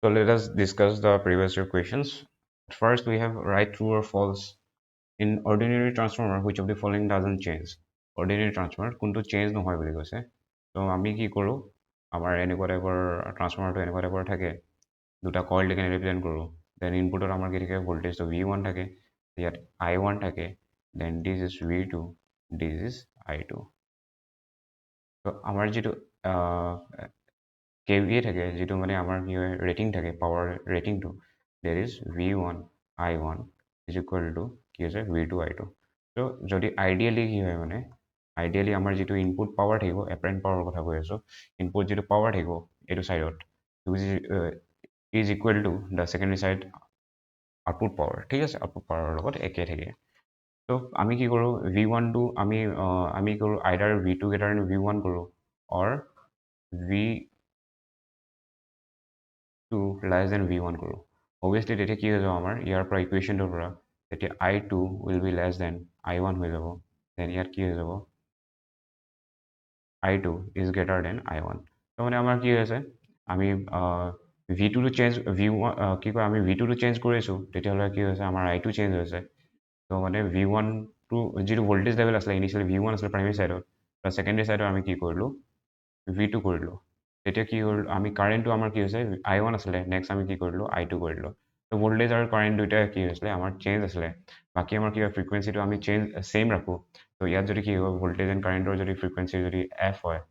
So let us discuss the previous year questions. First, we have write true or false. In ordinary transformer, which of the following doesn't change? Ordinary transformer কোনটো change নহয় বুলি কৈছে। তো আমি কি কৰোঁ, আমাৰ এনেকুৱা টাইপৰ ট্ৰান্সফৰ্মাৰটো এনেকুৱা টাইপৰ থাকে, দুটা কইল কেনে ৰিপ্ৰেজেণ্ট কৰোঁ। দেন ইনপুটত আমাৰ কি থাকে, ভল্টেজটো V1 থাকে, ইয়াত I1 থাকে, then this is V2, this is I2। তো আমাৰ যিটো KVA থাকে, যিটো মানে আমাৰ কি হয় ৰেটিং থাকে, পাৱাৰ ৰেটিংটো, that is V1 I1 is equal to কি হৈছে V2 I2। তো যদি আইডিয়েলি কি হয় মানে, আইডিয়েলি আমাৰ যিটো ইনপুট পাৱাৰ থাকিব, এপাৰেণ্ট পাৱাৰৰ কথা কৈ আছোঁ, ইনপুট যিটো পাৱাৰ থাকিব এইটো ছাইডত is equal to the secondary side output power, ঠিক আছে, আউটপুট পাৱাৰৰ লগত একে থাকে। তো আমি কি কৰোঁ, V1টো আমি কৰোঁ আইডাৰ V2 গ্ৰেটাৰ দেন V1 কৰোঁ, অৰ V2 লেছ দেন V1 কৰোঁ। অবভিয়াছলি তেতিয়া কি হৈ যাব আমাৰ ইয়াৰ পৰা ইকুৱেশ্যনটোৰ পৰা, তেতিয়া I2 will be less than I1 হৈ যাব। দেন ইয়াত কি হৈ যাব, I2 is greater than I1। তো মানে আমাৰ কি হৈছে, আমি V2টো চেঞ্জ V1 কি কয়, আমি V2টো চেঞ্জ কৰিছোঁ, তেতিয়াহ'লে কি হৈছে আমাৰ I2 চেঞ্জ হৈছে। তো মানে V1টো যিটো ভল্টেজ লেভেল আছিলে, ইনিচিয়েলি V1 আছিলে প্ৰাইমেৰী ছাইডত, তাৰ ছেকেণ্ডেৰী ছাইডত আমি কি কৰিলোঁ, V2 কৰিলোঁ। তেতিয়া কি হ'ল, আমি কাৰেণ্টটো আমাৰ কি হৈছে I1 আছিলে, নেক্সট আমি কি কৰিলোঁ I2 কৰিলোঁ। তো ভল্টেজ আৰু কাৰেণ্ট দুয়োটাই কি হৈছিলে আমাৰ চেঞ্জ আছিলে। বাকী আমাৰ কি হয়, ফ্ৰিকুৱেঞ্চিটো আমি ছেইম ৰাখোঁ। তো ইয়াত যদি কি হয়, ভল্টেজ এণ্ড কাৰেণ্টৰ যদি ফ্ৰিকুৱেঞ্চি যদি F হয়,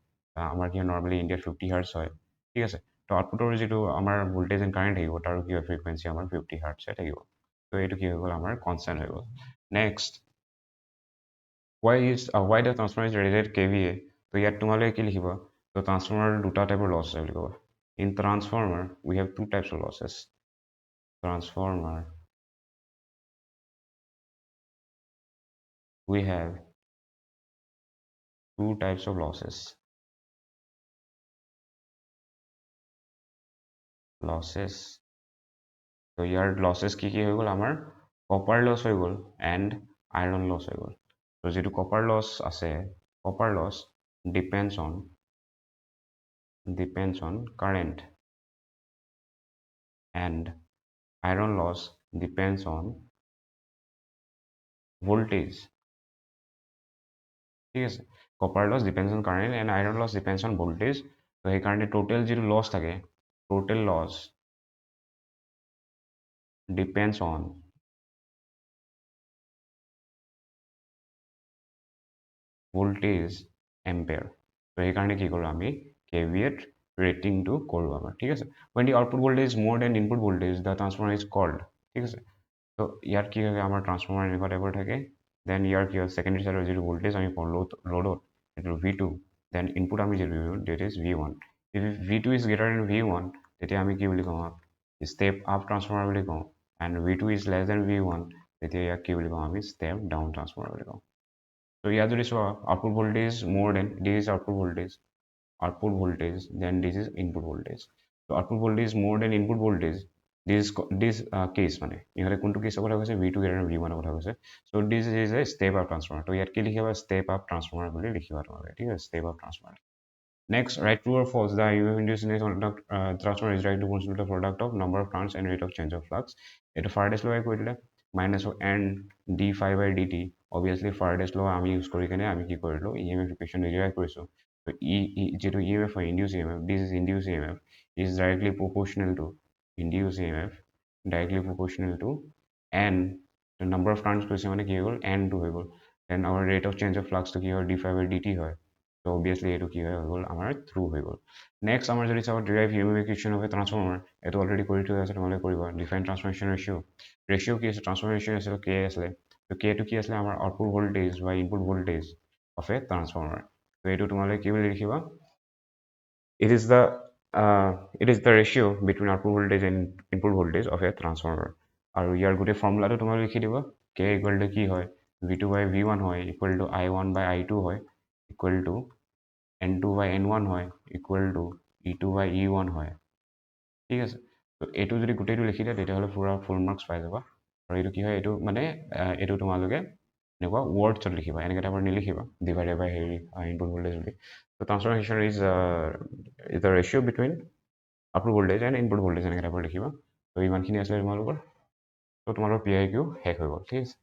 আমাৰ কি হয় নৰ্মেলি ইণ্ডিয়াত 50 হাৰ্টছ হয়, ঠিক আছে। তো আউটপুটৰ যিটো আমাৰ ভল্টেজ এণ্ড কাৰেণ্ট থাকিব, তাৰো কি হয় ফ্ৰিকুৱেঞ্চি আমাৰ 50 হাৰ্টছে থাকিব। তো এইটো কি হৈ গ'ল, আমাৰ কনষ্টেণ্ট হৈ গ'ল। Next, why the transformer is rated KVA? তো ইয়াত তোমালোকে কি লিখিবা, তো ট্ৰান্সফৰ্মাৰ দুটা টাইপৰ লছ আছে বুলি ক'বা। In transformer we have two types of losses. Transformer we have two types of losses. তো ইয়াৰ লছেছ কি কি হৈ গ'ল, আমাৰ কপাৰ লছ হৈ গ'ল এণ্ড আইৰণ লছ হৈ গ'ল। তো যিটো কপাৰ লছ আছে, copper loss depends on current and iron loss depends on voltage, ঠিক আছে। Copper loss depends on current and iron loss depends on voltage. তো সেইকাৰণে টোটেল যিটো লছ থাকে, total loss depends on voltage ampere. তো সেইকাৰণে কি কৰোঁ, আমি কেভিএত ৰেটিংটো কৰোঁ আমাৰ, ঠিক আছে। when the output voltage is more than input voltage the transformer is called, ঠিক আছে। তো ইয়াত কি হয়, আমাৰ ট্ৰান্সফৰ্মাৰ এনেকুৱা টাইপৰ থাকে, দেন ইয়াৰ কি হয় ছেকেণ্ডেৰী ছাইডৰ যিটো ভল্টেজ আমি পাওঁ লোডত, সেইটো V2, দেন ইনপুট আমি যিটো দিওঁ that is V1। if V2 is greater than V1, তেতিয়া আমি কি বুলি কওঁ, ষ্টেপ আপ ট্ৰান্সফৰ্মাৰ বুলি কওঁ, and V2 is less than V1, তেতিয়া ইয়াক কি বুলি কওঁ, আমি ষ্টেপ ডাউন ট্ৰান্সফৰ্মাৰ বুলি কওঁ। তো ইয়াত যদি চোৱা, আউটপুট ভল্টেজ মোৰ then this is output voltage then this is input voltage. তো আউটপুট ভল্টেজ মোৰ then input voltage, this case মানে ইহঁতে কোনটো কেছৰ কথা কৈছে, V2 গ্ৰেটাৰ V1ৰ কথা কৈছে। So' this is a step up transformer. তো ইয়াত কি লিখিবা, ষ্টেপ আপ ট্ৰান্সফৰ্মাৰ বুলি লিখিবা তোমালোকে, ঠিক আছে, step up transformer. Next, write true or false. The EMF induced in a conduct transformer is directly proportional to the product of number of turns and rate of change of flux. এইটো ফাৰ্ডেষ্ট law কৈ দিলে, minus of N D phi by D T. Obviously Faraday's law আমি use কৰি কিনে আমি কি কৰিলোঁ, E M F equation derive কৰিছোঁ। তো যিটো ই এম এফ হয়, induced E M F, this is induced E M F is directly proportional to induced E M F, directly proportional to N, number of turns কৈছে মানে কি হৈ গ'ল, এনটো হৈ গ'ল। দেন আমাৰ ৰেট অফ চেঞ্জ অফ ফ্লাক্সটো কি হয়, D phi by D T হয়। তো অবভিয়াছলি এইটো কি হৈ গ'ল, আমাৰ থ্ৰু হৈ গ'ল। নেক্সট আমাৰ যদি চাওঁ derive UMF equation of a transformer, এইটো অলৰেডি কৰি থৈ আছে, তোমালোকে কৰিবা। ডিফাইন ট্ৰান্সফৰ্মেশ্যন ৰেচিঅ' কি আছে, ট্ৰান্সফৰ্মেশ্যন আছিলে কে আছিলে। তো কেটো কি আছিলে, আমাৰ আউটপুট ভল্টেজ বা input voltage of a transformer. তো এইটো তোমালোকে কি বুলি লিখিবা, it is the ratio' between output voltage and input voltage of a transformer. আৰু ইয়াৰ গোটেই ফৰ্মুলাটো তোমালোকে লিখি দিবা, কে ইকুৱেল টু কি হয়, V2 বাই V1 হয়, equal to I1 by I2 হয়, equal to N2 by N1 হয়, equal to E2 by E1 হয়, ঠিক আছে। তো এইটো যদি গোটেইটো লিখি দিয়ে, তেতিয়াহ'লে পুৰা ফুল মাৰ্কছ পাই যাবা। আৰু এইটো কি হয়, এইটো মানে এইটো তোমালোকে এনেকুৱা ৱৰ্ডছত লিখিবা, এনেকৈ টাইপৰ নিলিখিবা ডিভাইডেড বাই হেৰি ইনপুট ভল্টেজ বুলি। তো transformation is the ratio' between output voltage and input voltage এনেকৈ টাইপৰ লিখিবা। ত' ইমানখিনি আছিলে তোমালোকৰ। ত' তোমালোকৰ PIQ শেষ হৈ গ'ল, ঠিক আছে।